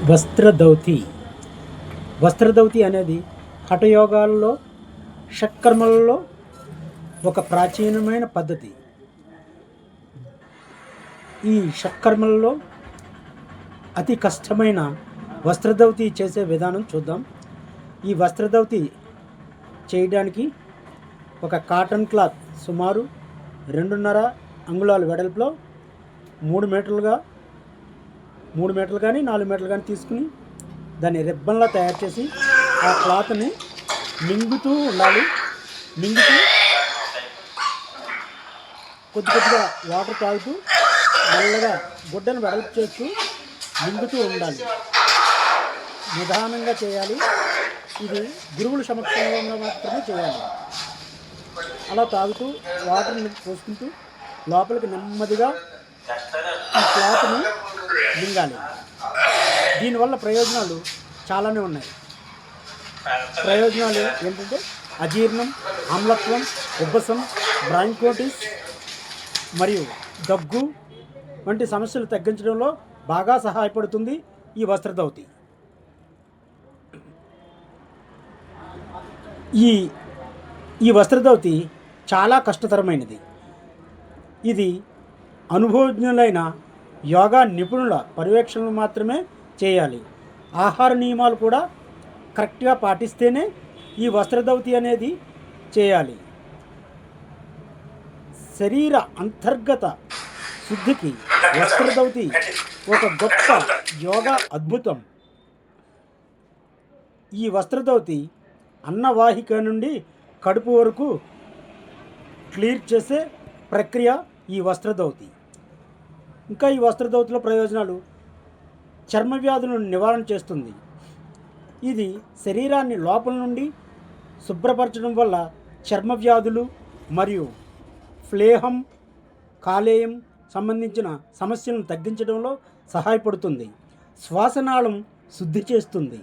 వస్త్రధౌతి వస్త్రధౌతి అనేది హఠయోగాల్లో షట్కర్మలలో ఒక ప్రాచీనమైన పద్ధతి. ఈ షట్కర్మలలో అతి కష్టమైన వస్త్రధౌతి చేసే విధానం చూద్దాం. ఈ వస్త్రధౌతి చేయడానికి ఒక కాటన్ క్లాత్ సుమారు 2.5 అంగుళాల వెడల్పులో 3 మీటర్లు కానీ 4 మీటర్లు కానీ తీసుకుని దాన్ని రిబ్బన్లా తయారు చేసి ఆ క్లాత్ని మింగుతూ ఉండాలి. మింగుతూ కొద్దిగా వాటర్ తాగుతూ మెల్లగా గుడ్డను వెడల్పు చేస్తూ మింగుతూ ఉండాలి. నిదానంగా చేయాలి. ఇది గురువుల సమక్షంలో మాత్రమే చేయాలి. అలా తాగుతూ వాటర్ని పోసుకుంటూ లోపలికి నెమ్మదిగా ఈ క్లాత్ని మింగాలి. దీనివల్ల ప్రయోజనాలు చాలానే ఉన్నాయి. ప్రయోజనాలు ఏంటంటే అజీర్ణం, ఆమ్లత్వం, ఉబ్బసం, బ్రాంకోటిస్ మరియు దగ్గు వంటి సమస్యలు తగ్గించడంలో బాగా సహాయపడుతుంది ఈ వస్త్రధౌతి. ఈ వస్త్రధౌతి చాలా కష్టతరమైనది. ఇది అనుభవజ్ఞులైన యోగా నిపుణుల పర్యవేక్షణలు మాత్రమే చేయాలి. ఆహార నియమాలు కూడా కరెక్ట్గా పాటిస్తేనే ఈ వస్త్రధౌతి అనేది చేయాలి. శరీర అంతర్గత శుద్ధికి వస్త్రధౌతి ఒక గొప్ప యోగా అద్భుతం. ఈ వస్త్రధౌతి అన్నవాహిక నుండి కడుపు వరకు క్లియర్ చేసే ప్రక్రియ ఈ వస్త్రధౌతి. ఇంకా ఈ వస్త్రధౌతిలో ప్రయోజనాలు చర్మ వ్యాధులను నివారణ చేస్తుంది. ఇది శరీరాన్ని లోపల నుండి శుభ్రపరచడం వల్ల చర్మ వ్యాధులు మరియు ఫ్లేహం, కాలేయం సంబంధించిన సమస్యలను తగ్గించడంలో సహాయపడుతుంది. శ్వాసనాళం శుద్ధి చేస్తుంది.